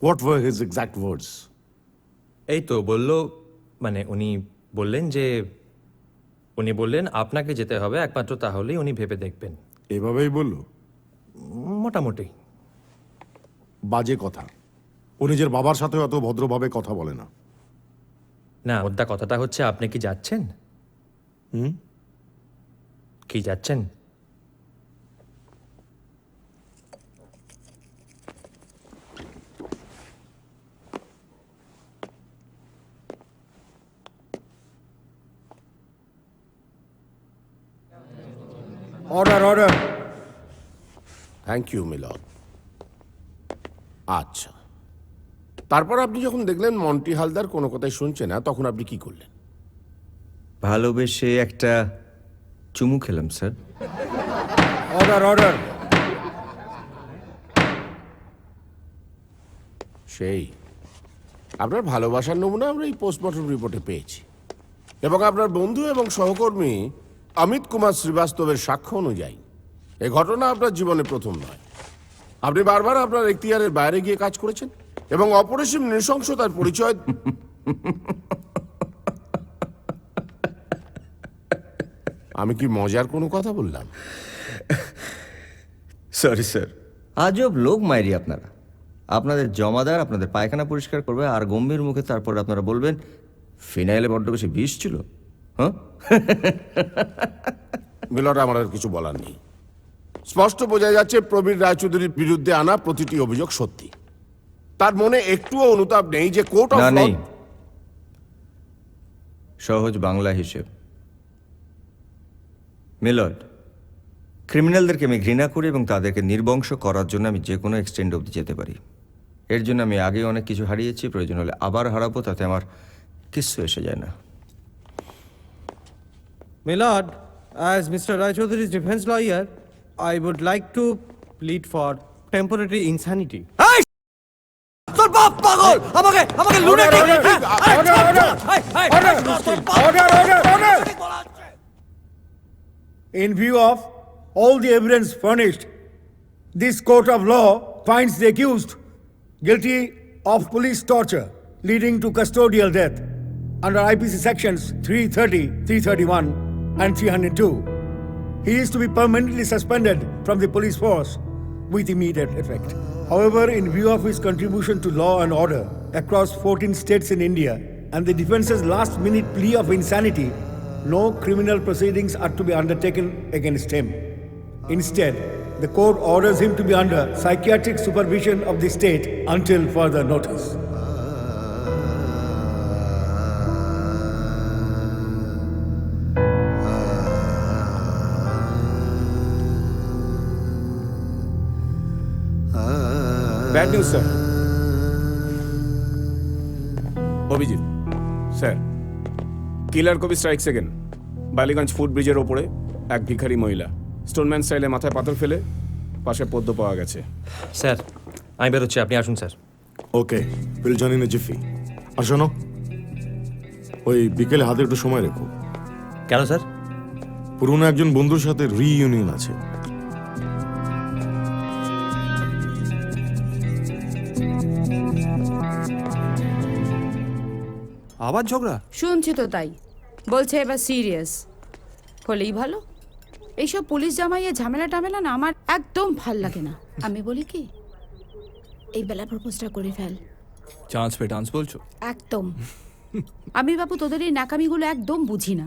What were his exact words? এই তো বললো, মানে উনি বললেন আপনাকে যেতে হবে একমাত্র, তাহলেই উনি ভেবে দেখবেন। এভাবেই বলল? মোটামুটি। বাজে কথা। ও নিজের বাবার সাথে অত ভদ্রভাবে কথা বলে না। না, ওটা কথাটা হচ্ছে আপনি কি যাচ্ছেন? কি যাচ্ছেন? Order order. থ্যাংক ইউ মিলন। আচ্ছা, তারপর আপনি যখন দেখলেন মন্টি হালদার কোনো কথাই শুনছে না, তখন আপনি কি করলেন? ভালোবেসে একটা চুমু খেলাম স্যার। Order order. সেই আপনার ভালোবাসার নমুনা আমরা এই পোস্টমর্টম রিপোর্টে পেয়েছি, এবং আপনার বন্ধু এবং সহকর্মী অমিত কুমার শ্রীবাস্তবের সাক্ষ্য অনুযায়ী এই ঘটনা আপনার জীবনে প্রথম নয়। আপনি বারবার আপনার এখতিয়ারের বাইরে গিয়ে কাজ করেছেন এবং অপরিসীম নৃশংসতার পরিচয়। আমি কি মজার কোনো কথা বললাম? সরি স্যার, আজব লোক মাইরি আপনারা। আপনাদের জমাদার আপনাদের পায়খানা পরিষ্কার করবে আর গম্ভীর মুখে তারপর আপনারা বলবেন ফিনাইলে বড্ড বেশি বিষ ছিল। হ্যাঁ, মিলন, আমার আর কিছু বলার নেই। স্পষ্ট বোঝা যাচ্ছে প্রবীর রায়চৌধুরীর বিরুদ্ধে আনা প্রতিটি অভিযোগ সত্যি। তার মনে একটুও অনুতাপ নেই যে কোর্ট অফ না ল। নেই। সহজ বাংলা হিসেব, মিলর্ড, ক্রিমিনালদেরকে আমি ঘৃণা করি এবং তাদেরকে নির্বংশ করার জন্য আমি যে কোনো এক্সটেন্ড অবধি যেতে পারি। এর জন্য আমি আগে অনেক কিছু হারিয়েছি, প্রয়োজন হলে আবার হারাবো, তাতে আমার কিচ্ছু এসে যায় না। My lord, as Mr. Raichodhuri's defense lawyer, I would like to plead for temporary insanity. তোর বাপ পাগল! আমাকে lunatic! Order! In view of all the evidence furnished, this court of law finds the accused guilty of police torture leading to custodial death under IPC sections 330, 331 and 302. He is to be permanently suspended from the police force with immediate effect. However, in view of his contribution to law and order across 14 states in India and the defense's last-minute plea of insanity, no criminal proceedings are to be undertaken against him. Instead, the court orders him to be under psychiatric supervision of the state until further notice. Bad news sir. Abhijit sir, killer কবি strikes again. Ballygunge foot ব্রিজের ওপরে এক ভিখারি মহিলা Stoneman স্টাইলে মাথায় পাথর ফেলে পাশে পদ্ম পাওয়া গেছে। স্যার, আমি বেরোচ্ছি, আপনি আসুন sir. Okay, will join in a jiffy. আর শোনো, ওই বিকেলে হাতে একটু সময় রেখো। কেন স্যার? পুরনো একজন বন্ধুর সাথে রিইউনিয়ন আছে। আবার ঝগড়া? শুনছি তো তাই বলছে, এবার সিরিয়াস হলেই ভালো। এইসব পুলিশ জামাইয়ে ঝামেলা টামেলা না আমার একদম ভাল লাগে না। আমি বলি কি, এই বেলা প্রপোজটা করে ফেল। চান্স পে ডান্স বলছো? একদম। আমি বাবু তোদের এই নাকামিগুলো একদম বুঝি না।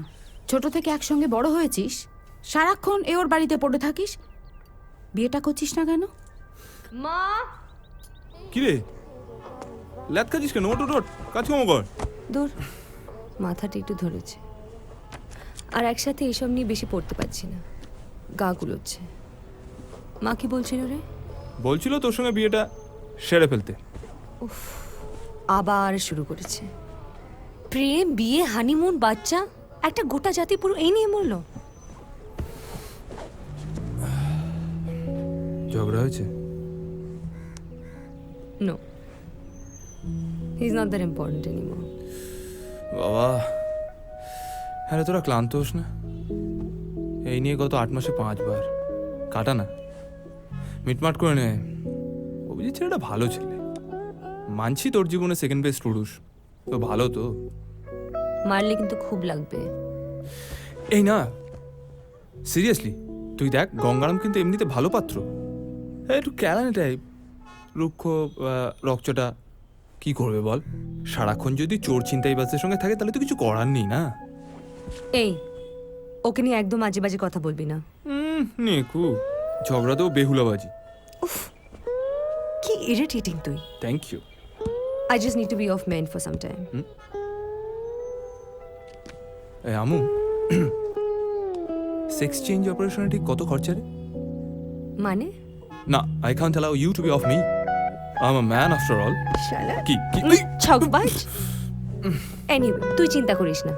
ছোট থেকে একসঙ্গে বড় হয়েছিস, সারাক্ষণ এ ওর বাড়িতে পড়ে থাকিস, বিয়েটা করছিস না কেন? মা, কি রে ল্যাদ খাচ্ছিস কেন? ওট ওট ওট, কাজকর্ম কর। দূর, মাথাটা একটু ধরেছে, আর একসাথে এসব নিয়ে বেশি পড়তে পারছি না, গা গুলোচ্ছে। মা কি বলছিল রে? বলছিল তোর সঙ্গে বিয়েটা সেরে ফেলতে। উফ, আবার শুরু করেছে। প্রেম, বিয়ে, হানিমুন, বাচ্চা, একটা গোটা জাতি পুরো এই নিয়ে মরল। ঝগড়া হয়েছে? No, he is not that important anymore. বাবা, হ্যাঁ তোরা ক্লান্ত হোস না? এই নিয়ে গত 8 মাসে 5 বার কাটা না, মিটমাট করে নে। অভিজিৎ ছেলেটা ভালো ছেলে, মানছি তোর জীবনে সেকেন্ড বেস্ট পুরুষ, তো ভালো তো। মারলে কিন্তু খুব লাগবে। এই না, সিরিয়াসলি তুই দেখ, গঙ্গারাম কিন্তু এমনিতে ভালো পাত্র, একটু ক্যালানি টাইপ, রুক্ষ, রকচটা। কি করবে বল, সারাক্ষণ যদি চোর ছিনতাইবাজদের সঙ্গে থাকে তাহলে তো কিছু করার নেই না। এই, ওকে নিয়ে একদম আজে বাজে কথা বলবি না। নেকু, ঝগড়া তো বেহুলাবাজি। কি ইরিটেটিং তুই। Thank you. I just need to be off men for some time. এই আমু, সেক্স চেঞ্জ অপারেশনে ঠিক কত খরচা রে? মানে? না, I can't allow you to be off me. I'm a man after all. শালা কি কি ছকবাজ। Anyway, তুই চিন্তা করিস না,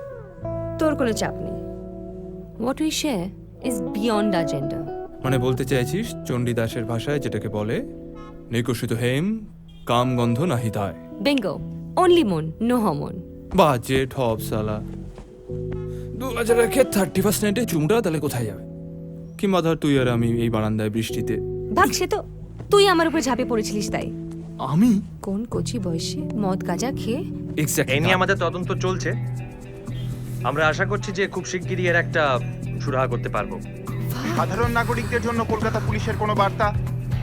তোর কোনো চাপ নেই। What we share is beyond our gender. মানে বলতে চাইছিস চণ্ডীদাসের ভাষায় যেটাকে বলে নিকষিত হেম কাম গন্ধ নাহি তাই। Bingo. Only moon, no hormone. বাজে ঠপ সালা। 2000 রেখে 31st নাইটে চুমটা তাহলে কোথায় যাবে? কিংবা ধর তুই আর আমি এই বারান্দায় বৃষ্টিতে। ভাগ, সে তো তুই আমার উপর ঝাঁপিয়ে পড়েছিলিস তাই। আমি কোন কচি বয়সে মদ গাঁজা খেয়ে। এই নিয়ে আমাদের তদন্ত চলছে। আমরা আশা করছি যে খুব শিগগিরই এর একটা সুরাহা করতে পারবো। সাধারণ নাগরিকদের জন্য কলকাতা পুলিশের কোনো বার্তা?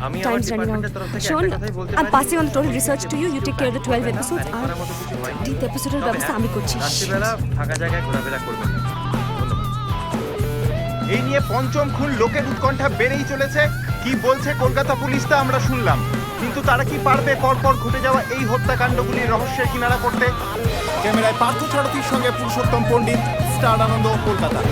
আমি আমার Time's running ডিপার্টমেন্টের out. তরফ থেকে শোন, একটা কথাই বলতে I'm পারি। passing on the total research to you. You take care of the 12 episodes. আর করার মতো কিছু হয়নি। 10th episode এর ব্যবস্থা আমি করছি। রাত্রিবেলা ফাঁকা জায়গায় ঘোরাফেরা করবেন না। ধন্যবাদ। এই নিয়ে পঞ্চম খুন, লোকের উৎকণ্ঠা বেড়েই চলেছে। কি বলছে কলকাতা পুলিশ তা আমরা শুনলাম, কিন্তু তারা কি পারবে পরপর ঘটে যাওয়া এই হত্যাকাণ্ডগুলির রহস্যের কিনারা করতে? ক্যামেরায় পার্থ সারথীর সঙ্গে পুরুষোত্তম পণ্ডিত, স্টার আনন্দ, কলকাতা।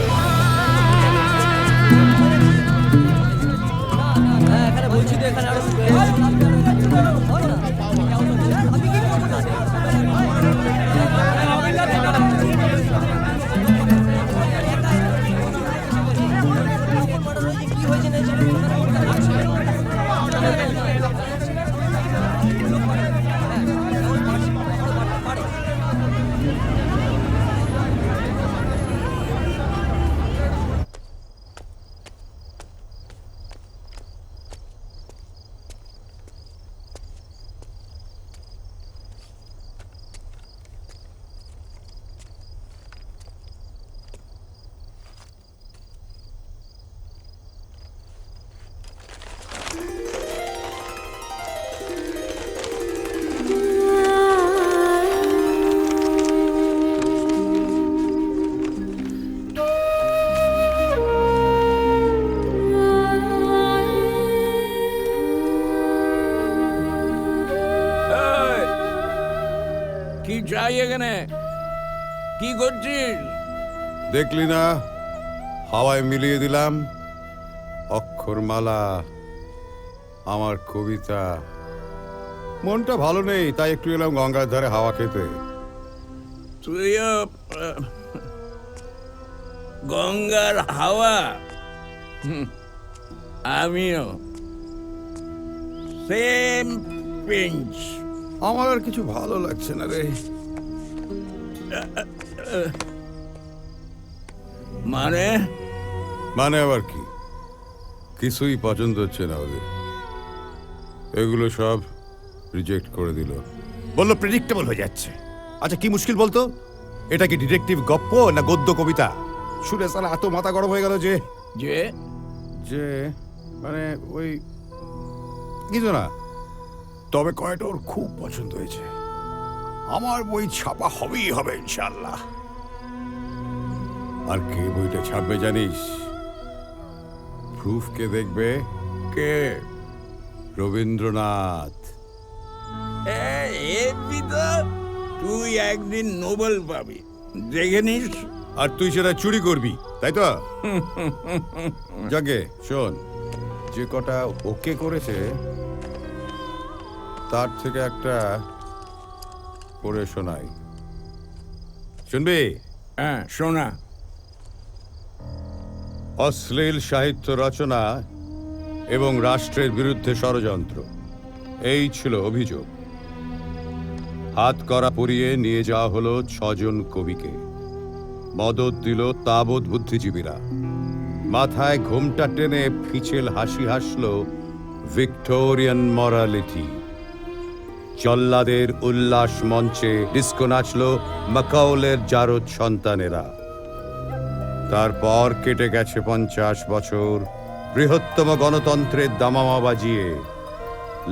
কি চাই এখানে? কি করছিস? দেখলি না, হাওয়ায় মিলিয়ে দিলাম অক্ষরমালা, আমার কবিতা। মনটা ভালো নেই, তাই একটু এলাম গঙ্গার ধারে হাওয়া খেতে। তুইও গঙ্গার হাওয়া? আমিও সেম পিঞ্চ। আমার আর কিছু ভালো লাগছে না রে। মানে? মানে আবার কি? কিছুই পছন্দ হচ্ছে না ওদের। এগুলো সব রিজেক্ট করে দিল। বললো প্রেডিক্টেবল হয়ে যাচ্ছে। আচ্ছা কি মুশকিল বলতো? এটা কি ডিটেকটিভ গপ্প না গদ্য কবিতা? শুনে সালা এত মাথা গরম হয়ে গেল যে যে যে মানে ওই কিছু না, তবে কয়টা ওর খুব পছন্দ হয়েছে। আমার বই ছাপা হবেই হবে ইনশাল্লাহ। আর কে বইটা ছাপবে জানিস? প্রুফ কে দেখবে? কে? রবীন্দ্রনাথ। তুই একদিন নোবেল পাবি, দেখে নিস। আর তুই সেটা চুরি করবি, তাই তো? যাকে শোন, যে কটা ওকে করেছে তার থেকে একটা পড়ে শোনাই, শুনবি? হ্যাঁ, শোনা। অশ্লীল সাহিত্য রচনা এবং রাষ্ট্রের বিরুদ্ধে ষড়যন্ত্র, এই ছিল অভিযোগ। হাত করা পরিয়ে নিয়ে যাওয়া হলো 6 জন কবিকে। মদত দিল তাবৎ বুদ্ধিজীবীরা। মাথায় ঘোমটা টেনে ফিচেল হাসি হাসল ভিক্টোরিয়ান মরালিটি। জল্লাদের উল্লাস মঞ্চে ডিস্কো নাচল মাকাউলের জারদ সন্তানেরা। তারপর কেটে গেছে 50 বছর বৃহত্তম গণতন্ত্রের দামামা বাজিয়ে।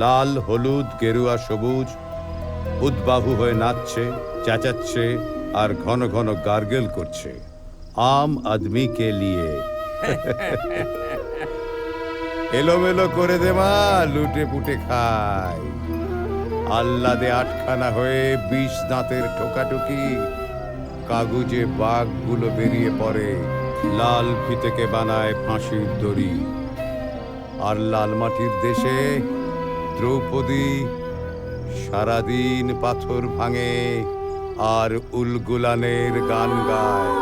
লাল, হলুদ, গেরুয়া, সবুজ উদ্বাহু হয়ে নাচছে, চেঁচাচ্ছে আর ঘন ঘন গার্গেল করছে আম আদমি কে লিয়ে। এলোমেলো করে দে মা, লুটে পুটে খায়। আহ্লাদে আটখানা হয়ে 20 দাঁতের ঠোকাঠুকি, কাগজে বাঘগুলো বেরিয়ে পড়ে, লাল ফিতেকে বানায় ফাঁসির দড়ি। আর লাল মাটির দেশে দ্রৌপদী সারাদিন পাথর ভাঙে আর উলগুলানের গান গায়।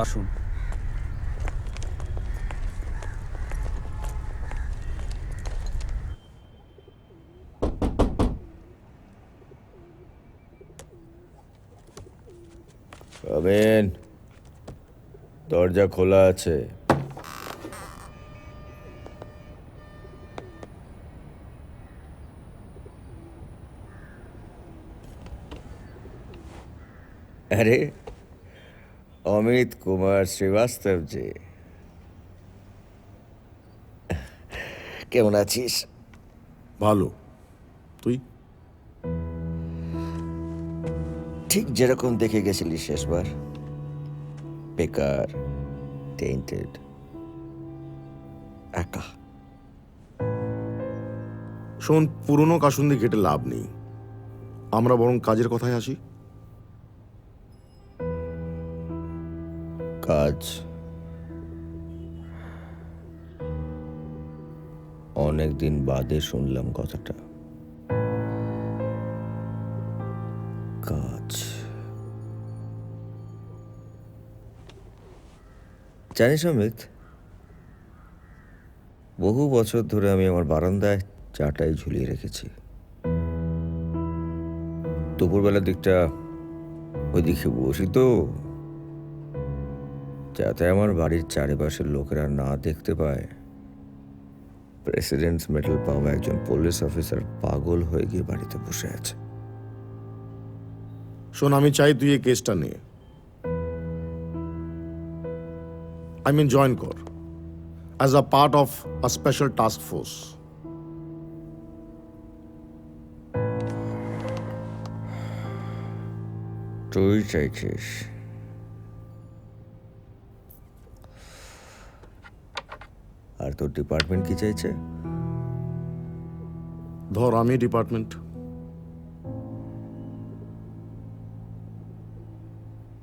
আসুন। আবেন, দরজা খোলা আছে। अरे অমিত কুমার শ্রীবাস্তব জি, কেমন আছিস? ভালো। তুই? ঠিক যেরকম দেখে গেছিলি শেষবার, বেকার, টেন্টেড, একা। শোন, পুরনো কাসুন্দি ঘেটে লাভ নেই, আমরা বরং কাজের কথায় আসি। কাজ অনেকদিন বাদে শুনলাম কথাটা। কাজ জানিস অমিত, বহু বছর ধরে আমি আমার বারান্দায় চাটাই ঝুলিয়ে রেখেছি। দুপুরবেলার দিকটা ওইদিকে বসি তো, যাতে আমার বাড়ির চারিপাশের লোকেরা না দেখতে পায় প্রেসিডেন্টস মেডেল পাওয়া একজন পুলিশ অফিসার পাগল হয়ে গিয়ে বাড়িতে বসে আছে। শোন, আমি চাই তুই এই কেসটা নে, জয়েন কর as a part of a special task force. তুই চাইছিস? আর তোর ডিপার্টমেন্ট কি চাইছে? ধর, আমি ডিপার্টমেন্ট।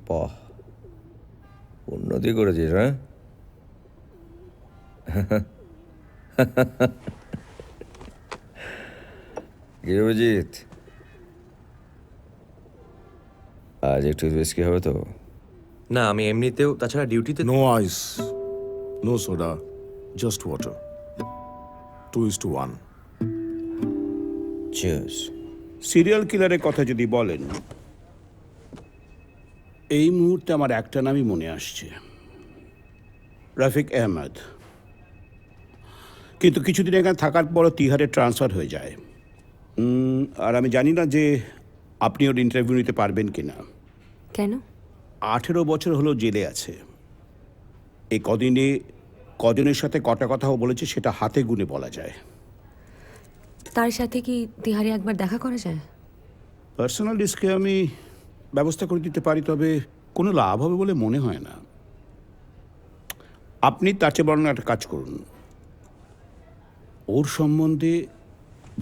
বাহ, উন্নতি করেছিস, হ্যাঁ? কি অভিজিৎ, আজ একটু বেশি হবে তো? না, আমি এমনিতেও, তাছাড়া ডিউটিতে। No ice, no soda, just water. 2:1। Cheers. Serial কিলারের কথা যদি বলেন, এই মুহূর্তে আমার একটা নামই মনে আসছে, রফিক আহমেদ। কিন্তু কিছুদিন এখানে থাকার পরও তিহারে ট্রান্সফার হয়ে যায়। আর আমি জানি না যে আপনি ওর ইন্টারভিউ নিতে পারবেন কি না। কেন? 18 বছর হলো জেলে আছে। এই কদিনে কজনের সাথে কটা কথাও বলেছে সেটা হাতে গুনে বলা যায়। তার সাথে কি তিহারে একবার দেখা করা যায়? পার্সোনাল রিস্কে আমি ব্যবস্থা করে দিতে পারি, তবে কোনো লাভ হবে বলে মনে হয় না। আপনি তার চেয়ে বরং একটা কাজ করুন, ওর সম্বন্ধে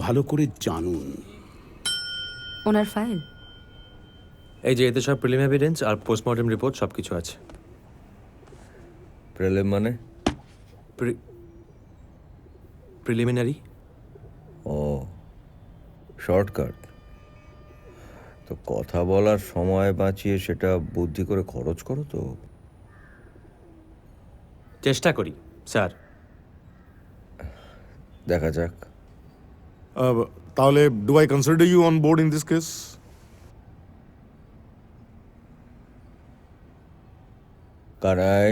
ভালো করে জানুন। ওনার ফাইল? এই যে এতে সব প্রিলিম এভিডেন্স আর পোস্টমর্টেম রিপোর্ট সব কিছু আছে। প্রিলিম মানে? প্রিলিমিনারি। ও, শর্টকাট। তো কথা বলার সময় বাঁচিয়ে সেটা বুদ্ধি করে খরচ করো তো। চেষ্টা করি স্যার। দেখা যাক। তাহলে do I consider you on board in this case? Kanai,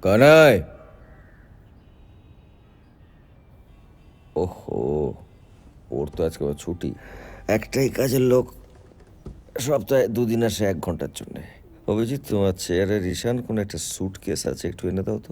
Kanai. ওহো, ওর তো আজকে আবার ছুটি। একটাই কাজের লোক, সপ্তাহে 2 দিন আসে 1 ঘন্টার জন্য। অভিজিৎ, তোমার চেয়ারে রিশান কোনো একটা স্যুটকেস আছে, একটু এনে দাও তো।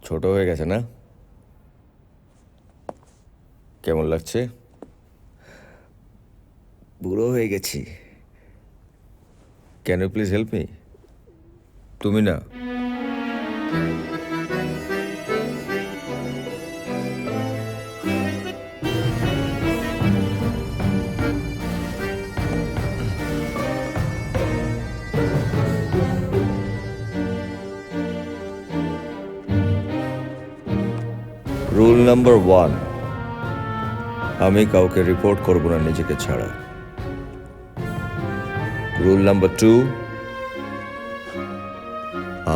ছোট হয়ে গেছে না? কেমন লাগছে? বুড়ো হয়ে গেছি। Can you please help me? তুমি না, রুল নাম্বার 1, আমি কাউকে রিপোর্ট করব না নিজেকে ছাড়া। রুল নাম্বার 2,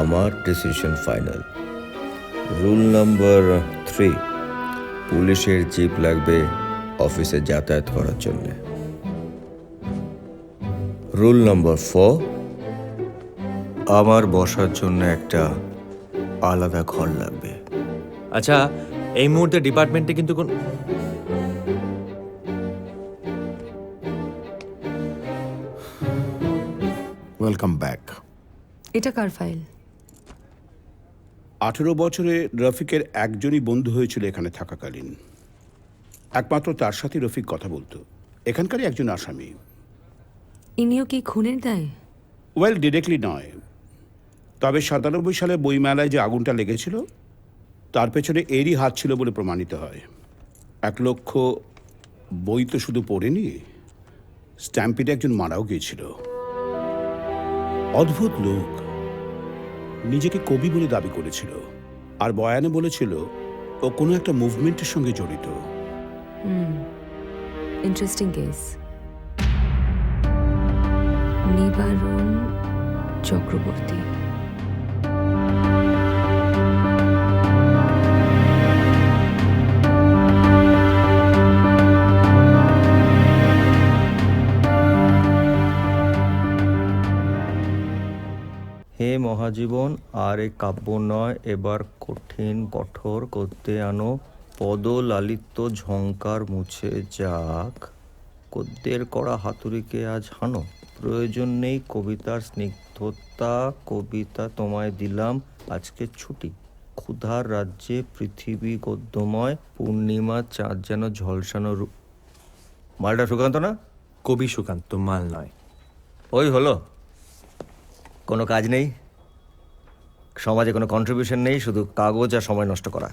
আমার ডিসিশন ফাইনাল। রুল নাম্বার 3, পুলিশের জিপ লাগবে অফিসে যাতায়াত করার জন্য। রুল নাম্বার 4, আমার বসার জন্য একটা আলাদা ঘর লাগবে। আচ্ছা, এই মুহূর্তে ডিপার্টমেন্টে কিন্তু কোন ওয়েলকাম ব্যাক। এটা কার ফাইল? 18 বছরে রফিকের একজনই বন্ধু হয়েছিল এখানে থাকাকালীন। একমাত্র তার সাথে রফিক কথা বলতো। এখানকারই একজন আসামি। ইনিও কি খুনের দায়? ওয়েল, ডিরেক্টলি নয়, তবে 97 সালে বইমেলায় যে আগুনটা লেগেছিল তার পেছনে এরই হাত ছিল বলে প্রমাণিত হয়। 1 লক্ষ বই তো শুধু পড়েনি, স্ট্যাম্পিডে একজন মারাও গিয়েছিল। অদ্ভুত লোক, নিজেকে কবি বলে দাবি করেছিল, আর বয়ানে বলেছিল ও কোনো একটা মুভমেন্টের সঙ্গে জড়িত। Interesting case. নিবারণ চক্রবর্তী। হে মহাজীবন, আর এ কাব্য নয়, এবার কঠিন কঠোর করতে আনো, পদলালিত ঝংকার মুছে যাক, গদ্যের করা হাতুড়িকে আজ হানো। প্রয়োজন নেই কবিতার স্নিগ্ধতা, কবিতা তোমায় দিলাম আজকে ছুটি। ক্ষুধার রাজ্যে পৃথিবী গদ্যময়, পূর্ণিমা চাঁদ যেন ঝলসানো রূপ। মালটা সুকান্ত না? কবি সুকান্ত, মাল নয়। ওই হলো, কোনো কাজ নেই, সমাজে কোনো কন্ট্রিবিউশন নেই, শুধু কাগজ আর সময় নষ্ট করা।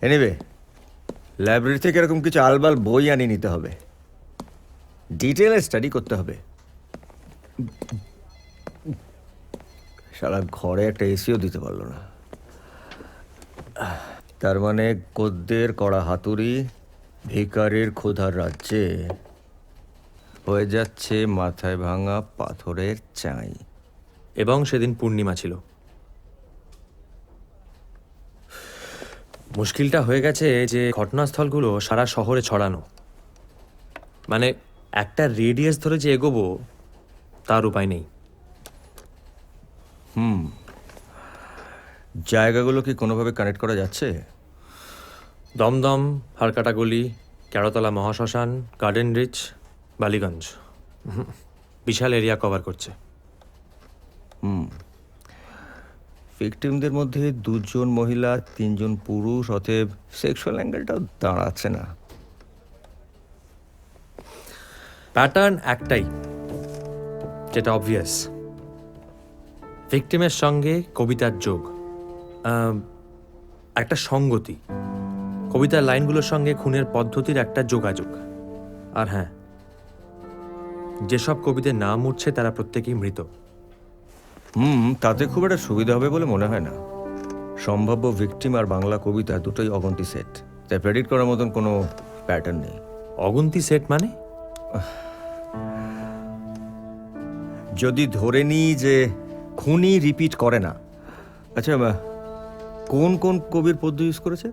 এনিওয়ে, লাইব্রেরি থেকে এরকম কিছু আলবাল বই আনিয়ে নিতে হবে, ডিটেলে স্টাডি করতে হবে। সারা ঘরে একটা এসিও দিতে পারলো না। তার মানে গদ্যের কড়া হাতুড়ি ভিখারির ক্ষুধার রাজ্যে হয়ে যাচ্ছে মাথায় ভাঙা পাথরের চাই। এবং সেদিন পূর্ণিমা ছিল। মুশকিলটা হয়ে গেছে যে ঘটনাস্থলগুলো সারা শহরে ছড়ানো, মানে একটা রেডিয়াস ধরে যে এগোবো তার উপায় নেই। জায়গাগুলো কি কোনোভাবে কানেক্ট করা যাচ্ছে? দমদম, হারকাটা গলি, কেরতলা মহাশ্মশান, গার্ডেন রিচ, বালিগঞ্জ, বিশাল এরিয়া কভার করছে। ভিকটিমদের মধ্যে 2জন মহিলা 3জন পুরুষ, অতএব সেক্সুয়াল অ্যাঙ্গেলটাও দাঁড়াচ্ছে না। প্যাটার্ন একটাই, যেটা অবভিয়াস। ভিকটিমের সঙ্গে কবিতার যোগ, একটা সঙ্গতি, কবিতার লাইনগুলোর সঙ্গে খুনের পদ্ধতির একটা যোগাযোগ। আর হ্যাঁ, যেসব কবিদের নাম উঠছে তারা প্রত্যেকেই মৃত। তাতে খুব একটা সুবিধা হবে বলে মনে হয় না। সম্ভাব্য ভিকটিম আর বাংলা কবিতা দুটোই অগন্তি সেট, তাই প্রেডিক্ট করার মতন কোনো প্যাটার্ন নেই। অগন্তি সেট মানে? যদি ধরে নিই যে খুনি রিপিট করে না, আচ্ছা কোন কোন কবির পদ্য ইউজ করেছে?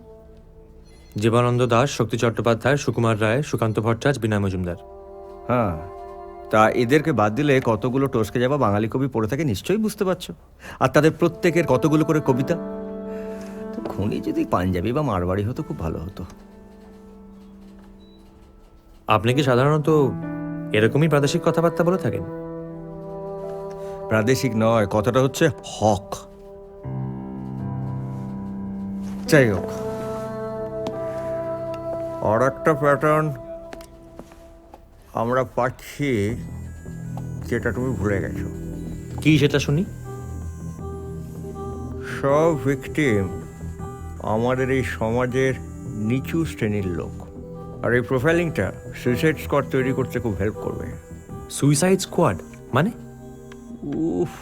জীবনানন্দ দাশ, শক্তি চট্টোপাধ্যায়, সুকুমার রায়, সুকান্ত ভট্টাচার্য, বিনয় মজুমদার। হ্যাঁ, তা এদেরকে বাদ দিলে কতগুলো টসকে যাওয়া বাঙালি কবি পড়ে থাকে নিশ্চয়ই বুঝতে পারছো। আর তাদের প্রত্যেকের কতগুলো করে কবিতা। তো খুনি যদি পাঞ্জাবি বা মারবাড়ি হতো খুব ভালো হতো। আপনি কি সাধারণত এরকমই প্রাদেশিক কথাবার্তা বলে থাকেন? প্রাদেশিক নয়, কথাটা হচ্ছে হক। যাই হোক, আর একটা প্যাটার্ন আমরা পাচ্ছি যেটা তুমি ভুলে গেছো। কি সেটা শুনি? সব ভিকটিম আমাদের এই সমাজের নিচু শ্রেণীর লোক। আর এই প্রোফাইলিংটা সুইসাইড স্কোয়াড তৈরি করতে খুব হেল্প করবে। সুইসাইড স্কোয়াড মানে? উফ,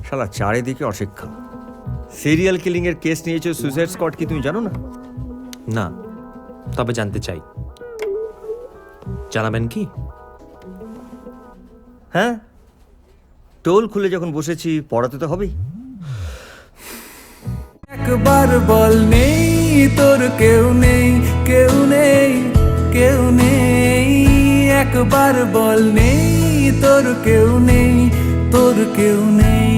শালা চারিদিকে অশিক্ষা। সিরিয়াল কিলিং এর কেস নিয়েছে সুইসাইড স্কোয়াড, কি তুমি জানো না? না, তবে জানতে চাই। জানাবেন কি? হ্যাঁ, টোল খুলে যখন বসেছি পড়াতে তো হবেই। একবার বল নেই তোর কেউ নেই, কেউ নেই, কেউ নেই। একবার বল নেই তোর কেউ নেই, তোর কেউ নেই।